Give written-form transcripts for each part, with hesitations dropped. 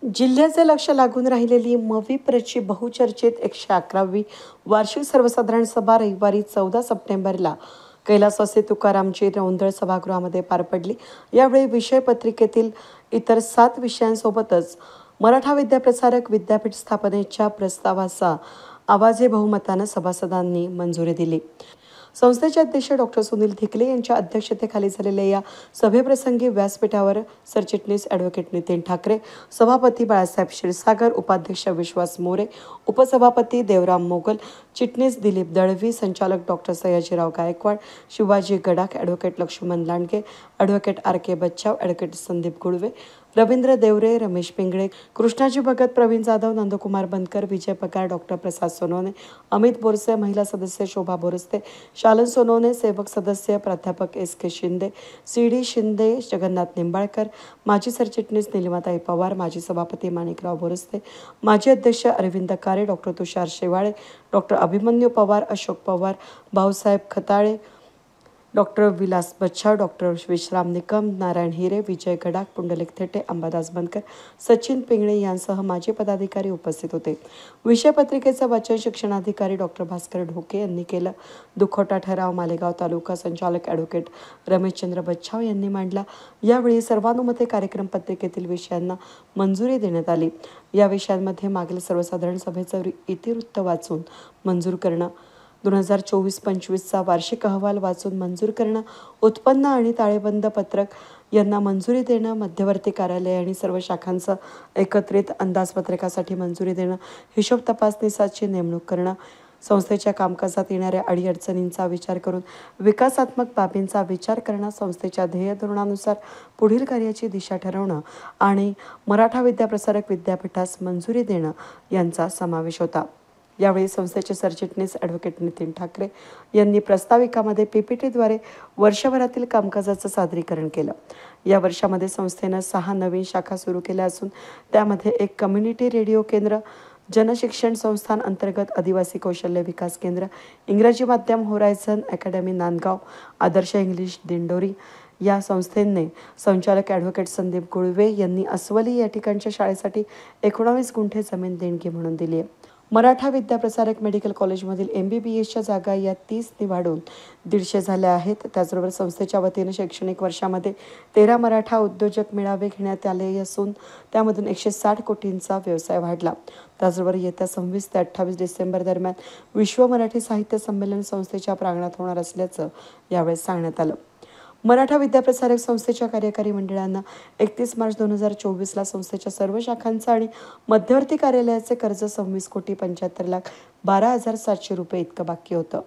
जिल्ह्याचे लक्ष लागून राहिलेली मविप्रची बहुचर्चित 111वी वार्षिक सर्वसाधारण सभा रविवारी 14 सप्टेंबरला कैलासवासी तुकारामची रौंदळ सभागृहामध्ये पार पडली। यावेळी विषय पत्रिकेतील इतर 7 विषयांसोबतच मराठा विद्याप्रसारक विद्यापीठ स्थापनेच्या प्रस्तावाचा आवाजी बहुमतानं सभासदांनी मंजुरी दिली। संस्थेचे अध्यक्ष डॉक्टर सुनील धिकले यांच्या अध्यक्षतेखाली झालेल्या या सभेप्रसंगी व्यासपीठावर सरचिटणीस ॲडव्होकेट नितीन ठाकरे, सभापती बाळासाहेब क्षीरसागर, उपाध्यक्ष विश्वास मोरे, उपसभापती देवराम मोगल, चिटणीस दिलीप दळवी, संचालक doctor Sayajirao Gaikwad, Shivaji Gadakh, advocate Laxman Landge, advocate R K. Bachhav, advocate Sandeep Gulve, Ravindra Deore, Ramesh Pingale, Krishnaji Bhagat, Pravin Jadhav, Nandkumar Bankar, Vijay Pagar, doctor Prasad Sonawane, Amit Borse, महिला सदस्य शोभा बोरस्ते, शालन सोनवणे, सेवक सदस्य प्राध्यापक S.K. शिंदे, C.D. शिंदे, जगन्नाथ निंबाळकर, माजी सरचिटणीस निलिमाताई पवार, माजी सभापती माणिकराव बोरस्ते, माजी अध्यक्ष Arvind Kare, doctor Tushar Shewale, doctor Abhimanyu Pawar, Ashok Pawar, Bhausaheb Khatale, doctor Vilas Bachhav, doctor Vishram Nikam, Narayan Hire, Vijay Gadakh, Pundlik Thete, Ambadas Bankar, Sachin Pingale यांसह माजी पदाधिकारी उपस्थित होते। विषय पत्रिकेचं वाचन शिक्षणाधिकारी डॉक्टर भास्कर ढोके यांनी केलं। दुखोटा ठराव मालेगाव तालुका संचालक ॲडव्होकेट रमेशचंद्र बच्छाव यांनी मांडला। यावेळी सर्वानुमते कार्यक्रम पत्रिकेतील विषयांना मंजुरी देण्यात आली। या विषयांमध्ये मागील सर्वसाधारण सभेचं इतिवृत्त वाचून मंजूर करणं, 2024-25चा वार्षिक अहवाल वाचून मंजूर करणं, उत्पन्न आणि ताळेबंद पत्रक यांना मंजुरी देणं, मध्यवर्ती कार्यालय आणि सर्व शाखांचं एकत्रित अंदाजपत्रकासाठी मंजुरी देणं, हिशोब तपासणीसाची नेमणूक करणं, संस्थेच्या कामकाजात येणाऱ्या अडीअडचणींचा विचार करून विकासात्मक बाबींचा विचार करणं, संस्थेच्या ध्येय धोरणानुसार पुढील कार्याची दिशा ठरवणं आणि मराठा विद्याप्रसारक विद्यापीठास मंजुरी देणं यांचा समावेश होता। यावेळी संस्थेचे सरचिटणीस ॲडव्होकेट नितीन ठाकरे यांनी प्रस्ताविकामध्ये PPTद्वारे वर्षभरातील कामकाजाचं सादरीकरण केलं। या वर्षामध्ये संस्थेनं 6 नवीन शाखा सुरू केल्या असून त्यामध्ये एक कम्युनिटी रेडिओ केंद्र, जनशिक्षण संस्थान अंतर्गत आदिवासी कौशल्य विकास केंद्र, इंग्रजी माध्यम होरायझन अकॅडमी नांदगाव, आदर्श इंग्लिश दिंडोरी या संस्थेने संचालक ॲडव्होकेट संदीप गुळवे यांनी अस्वली या ठिकाणच्या शाळेसाठी 19 गुंठे जमीन देणगी म्हणून दिली आहे। मराठा विद्याप्रसारक मेडिकल कॉलेजमधील MBBSच्या जागा या 30 वाढून 150 झाल्या आहेत। त्याचबरोबर संस्थेच्या वतीनं शैक्षणिक वर्षामध्ये 13 मराठा उद्योजक मेळावे घेण्यात आले असून त्यामधून 160 कोटींचा व्यवसाय वाढला। त्याचबरोबर येत्या 26 ते 28 डिसेंबर दरम्यान विश्व मराठी साहित्य संमेलन संस्थेच्या प्रांगणात होणार असल्याचं यावेळी सांगण्यात आलं। मराठा विद्याप्रसारक संस्थेच्या कार्यकारी मंडळांना 31 मार्च 2024ला संस्थेच्या सर्व शाखांचा आणि मध्यवर्ती कार्यालयाचे कर्ज 26,75,12,700 रुपये इतकं बाकी होतं।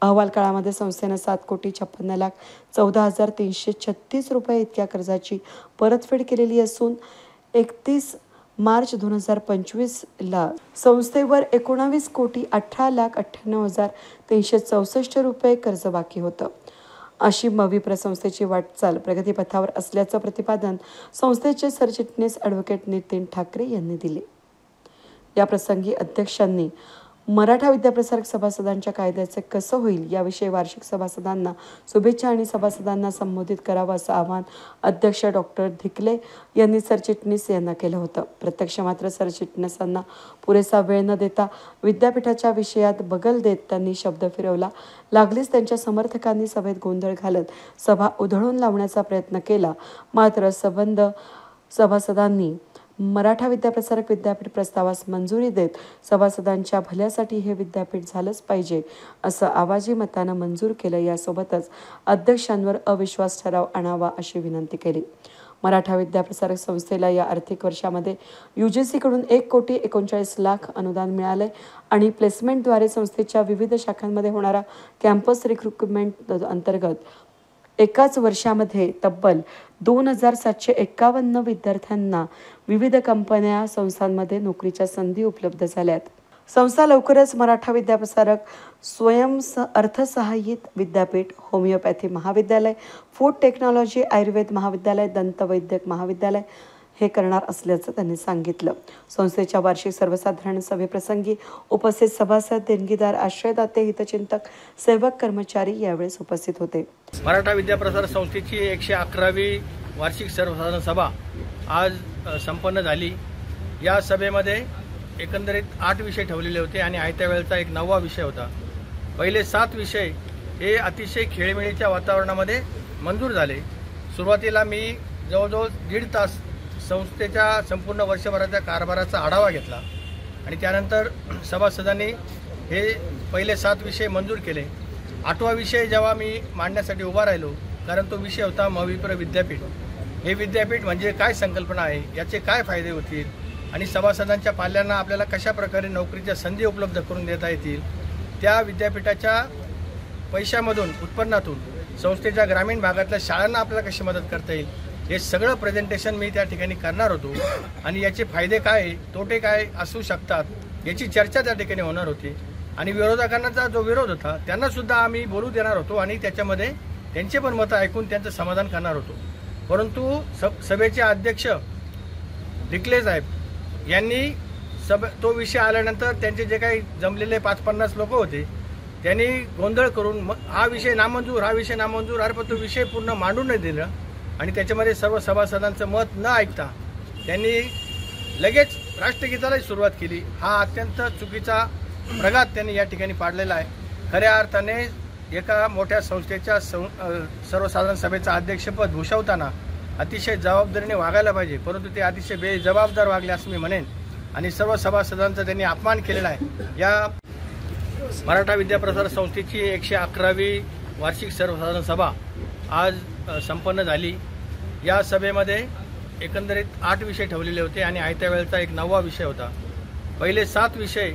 अहवाल काळामध्ये संस्थेनं 7,56,54,336 रुपये इतक्या कर्जाची परतफेड केलेली असून 31 मार्च 2025ला संस्थेवर 19,18,98,364 रुपये कर्ज बाकी होतं। अशी मविप्र संस्थेची वाटचाल प्रगतीपथावर असल्याचं प्रतिपादन संस्थेचे सरचिटणीस ॲडव्होकेट नितीन ठाकरे यांनी दिले। या प्रसंगी अध्यक्षांनी मराठा विद्याप्रसारक सभासदांच्या कायद्याचे कसं होईल याविषयी वार्षिक सभासदांना शुभेच्छा आणि सभासदांना संबोधित करावं असं आवाहन अध्यक्ष डॉक्टर धिकले यांनी सरचिटणीस यांना केलं होतं। प्रत्यक्ष मात्र सरचिटणीसांना पुरेसा वेळ न देता विद्यापीठाच्या विषयात बगल देत त्यांनी शब्द फिरवला। लागलीच त्यांच्या समर्थकांनी सभेत गोंधळ घालत सभा उधळून लावण्याचा प्रयत्न केला, मात्र संबंध सभासदांनी मराठा विद्याप्रसारक विद्यापीठ प्रस्तावास मंजुरी देत सभासदांच्या भल्यासाठी हे विद्यापीठ झालंच पाहिजे असं आवाजी मतानं मंजूर केलं। यासोबतच अध्यक्षांवर अविश्वास ठराव आणावा अशी विनंती केली। मराठा विद्याप्रसारक संस्थेला या आर्थिक वर्षामध्ये UGCकडून 1,39,00,000 अनुदान मिळाले आणि प्लेसमेंटद्वारे संस्थेच्या विविध शाखांमध्ये होणारा कॅम्पस रिक्रुटमेंट अंतर्गत एकाच वर्षामध्ये तब्बल 2,751 विद्यार्थ्यांना विविध कंपन्या संस्थांमध्ये नोकरीच्या संधी उपलब्ध झाल्यात। संस्था लवकरच मराठा विद्याप्रसारक अर्थसहाय्यित विद्यापीठ, होमिओपॅथी महाविद्यालय, फूड टेक्नॉलॉजी, आयुर्वेद महाविद्यालय, दंतवैद्यक महाविद्यालय हे करणार असल्याचं त्यांनी सांगितलं। संस्थेच्या वार्षिक सर्वसाधारण सभेप्रसंगी उपस्थित सभासद, देणगीदार, आश्रयदाते, हितचिंतक, सेवक, कर्मचारी यावेळेस उपस्थित होते। मराठा विद्याप्रसारक संस्थेची 111वी वार्षिक सर्वसाधारण सभा आज संपन्न झाली। या सभेमध्ये एकंदरीत 8 विषय ठेवलेले होते आणि आयत्या वेळेचा एक 9वा विषय होता। पहिले 7 विषय हे अतिशय खेळीमेळीच्या वातावरणामध्ये मंजूर झाले। सुरुवातीला मी जवळजवळ 1.5 तास संस्थेच्या संपूर्ण वर्षभराच्या कारभाराचा आढावा घेतला आणि त्यानंतर सभासदांनी हे पहिले 7 विषय मंजूर केले। 8वा विषय जेव्हा मी मांडण्यासाठी उभा राहिलो, कारण तो विषय होता मविप्र विद्यापीठ। हे विद्यापीठ म्हणजे काय संकल्पना आहे, याचे काय फायदे होतील आणि सभासदांच्या पाल्यांना आपल्याला कशा प्रकारे नोकरीच्या संधी उपलब्ध करून देता येतील, त्या विद्यापीठाच्या पैशामधून उत्पन्नातून संस्थेच्या ग्रामीण भागातल्या शाळांना आपल्याला कशी मदत करता येईल, हे सगळं प्रेझेंटेशन मी त्या ठिकाणी करणार होतो आणि याचे फायदे काय तोटे काय असू शकतात याची चर्चा त्या ठिकाणी होणार होती। आणि विरोधकांचा जो विरोध होता त्यांना सुद्धा आम्ही बोलू देणार होतो आणि त्याच्यामध्ये त्यांचे पण मतं ऐकून त्यांचं समाधान करणार होतो। परंतु सभेचे अध्यक्ष डिकले साहेब यांनी तो विषय आल्यानंतर त्यांचे जे काही जमलेले 5-50 लोक होते त्यांनी गोंधळ करून हा विषय नामंजूर अरे पण तो विषय पूर्ण मांडून नाही दिलं आणि त्याच्यामध्ये सर्व सभासदांचं मत न ऐकता त्यांनी लगेच राष्ट्रगीतालाही सुरुवात केली। हा अत्यंत चुकीचा प्रघात त्यांनी या ठिकाणी पाडलेला आहे। खऱ्या अर्थाने एका मोठ्या संस्थेच्या सर्वसाधारण सभेचं अध्यक्षपद भूषवताना अतिशय जबाबदारीने वागायला पाहिजे, परंतु ते अतिशय बेजबाबदार वागले असं मी म्हणेन आणि सर्व सभासदांचा त्यांनी अपमान केलेला आहे। या मराठा विद्याप्रसार संस्थेची 111वी वार्षिक सर्वसाधारण सभा आज संपन्न झाली। या सभेमध्ये एकंदरीत 8 विषय ठेवलेले होते आणि आयत्या वेळेचा एक 9वा विषय होता। पहिले 7 विषय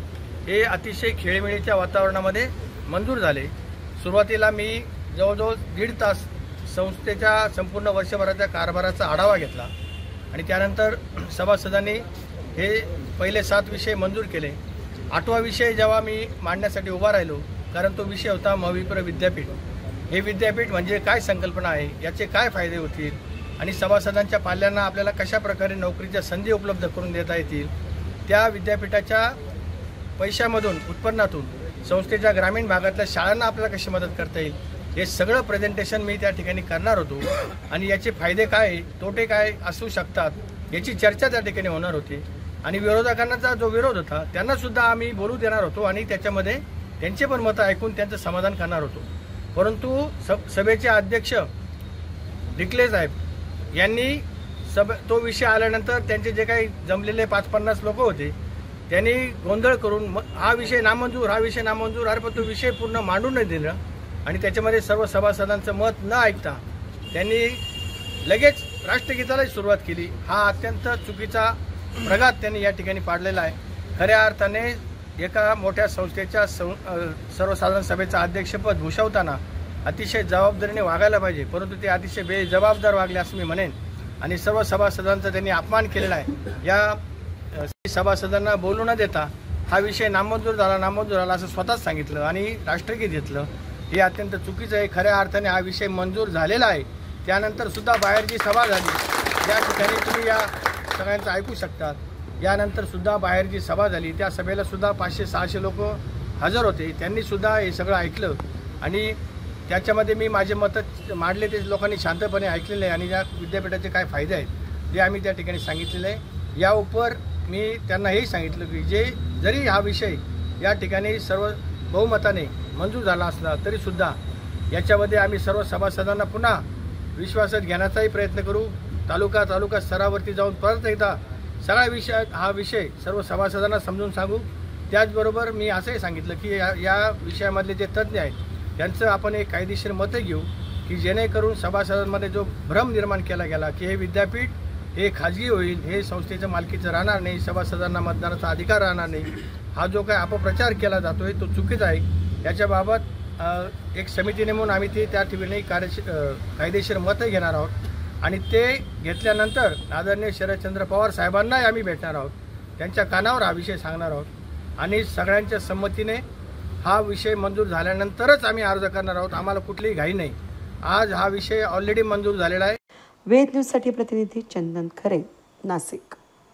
हे अतिशय खेळीमेळीच्या वातावरणामध्ये मंजूर झाले। सुरुवातीला मी जवळजवळ 1.5 तास संस्थेच्या संपूर्ण वर्षभराच्या कारभाराचा आढावा घेतला आणि त्यानंतर सभासदांनी हे पहिले 7 विषय मंजूर केले। 8वा विषय जेव्हा मी मांडण्यासाठी उभा राहिलो, कारण तो विषय होता मविप्र विद्यापीठ। हे विद्यापीठ म्हणजे काय संकल्पना आहे, याचे काय फायदे होतील आणि सभासदांच्या पाल्यांना आपल्याला कशा प्रकारे नोकरीच्या संधी उपलब्ध करून देता येतील, त्या विद्यापीठाच्या पैशामधून उत्पन्नातून संस्थेच्या ग्रामीण भागातल्या शाळांना आपल्याला कशी मदत करता येईल, हे सगळं प्रेझेंटेशन मी त्या ठिकाणी करणार होतो आणि याचे फायदे काय तोटे काय असू शकतात याची चर्चा त्या ठिकाणी होणार होती। आणि विरोधकांचा जो विरोध होता त्यांना सुद्धा आम्ही बोलू देणार होतो आणि त्याच्यामध्ये त्यांचे पण मतं ऐकून त्यांचं समाधान करणार होतो। परंतु सभेचे अध्यक्ष डिकले साहेब यांनी तो विषय आल्यानंतर त्यांचे जे काही जमलेले 5-50 लोक होते त्यांनी गोंधळ करून हा विषय नामंजूर अरे पण तो विषय पूर्ण मांडून नाही दिलं आणि त्याच्यामध्ये सर्व सभासदांचं मत न ऐकता त्यांनी लगेच राष्ट्रगीतालाही सुरुवात केली। हा अत्यंत चुकीचा प्रघात त्यांनी या ठिकाणी पाडलेला आहे। खऱ्या अर्थाने एका मोठ्या संस्थेच्या सर्वसाधारण सभेचं अध्यक्षपद भूषवताना अतिशय जबाबदारीने वागायला पाहिजे, परंतु ते अतिशय बेजबाबदार वागले असं मी म्हणेन आणि सर्व सभासदांचा त्यांनी अपमान केलेला आहे। या सभासदांना बोलू न देता हा विषय नामंजूर झाला असं स्वतःच सांगितलं आणि राष्ट्रगीत घेतलं, हे अत्यंत चुकीचं आहे। खऱ्या अर्थाने हा विषय मंजूर झालेला आहे। त्यानंतर सुद्धा बाहेर जी सभा झाली त्या ठिकाणी तुम्ही या सगळ्यांचं ऐकू शकतात। यानंतर सुद्धा बाहेर जी सभा झाली त्या सभेला सुद्धा 500-600 लोक हजर होते, त्यांनी सुद्धा हे सगळं ऐकलं आणि त्याच्यामध्ये मी माझे मतं मांडले, ते लोकांनी शांतपणे ऐकलेले आहे आणि या विद्यापीठाचे काय फायदे आहेत ते आम्ही त्या ठिकाणी सांगितलेले आहे। या उपर मी त्यांना हेही सांगितलं की जरी हा विषय या ठिकाणी सर्व बहुमताने मंजूर झाला असला तरीसुद्धा याच्यामध्ये आम्ही सर्व सभासदांना पुन्हा विश्वासात घेण्याचाही प्रयत्न करू। तालुका स्तरावरती जाऊन परत एकदा सगळा हा विषय सर्व सभासदांना समजून सांगू। त्याचबरोबर मी असंही सांगितलं की या विषयामधले जे तज्ज्ञ आहेत त्यांचं आपण एक कायदेशीर मतं घेऊ की जेणेकरून सभासदांमध्ये जो भ्रम निर्माण केला गेला की हे विद्यापीठ हे खाजगी होईल, हे संस्थेच्या मालकीचं राहणार नाही, सभासदांना मतदानाचा अधिकार राहणार नाही, हा जो काय अपप्रचार केला जातोय तो चुकीचा आहे। याच्याबाबत एक समिती नेमून आम्ही ते त्या ठिकाणी कायदेशीर मतं घेणार आहोत आणि ते घेतल्यानंतर आदरणीय शरदचंद्र पवार साहेबांनाही आम्ही भेटणार आहोत, त्यांच्या कानावर हा विषय सांगणार आहोत आणि सगळ्यांच्या संमतीने हा विषय मंजूर झाल्यानंतरच आम्ही अर्ज करणार आहोत। आम्हाला कुठलीही घाई नाही। आज हा विषय ऑलरेडी मंजूर झालेला आहे। वेद न्यूजसाठी प्रतिनिधी चंदन खरे, नाशिक।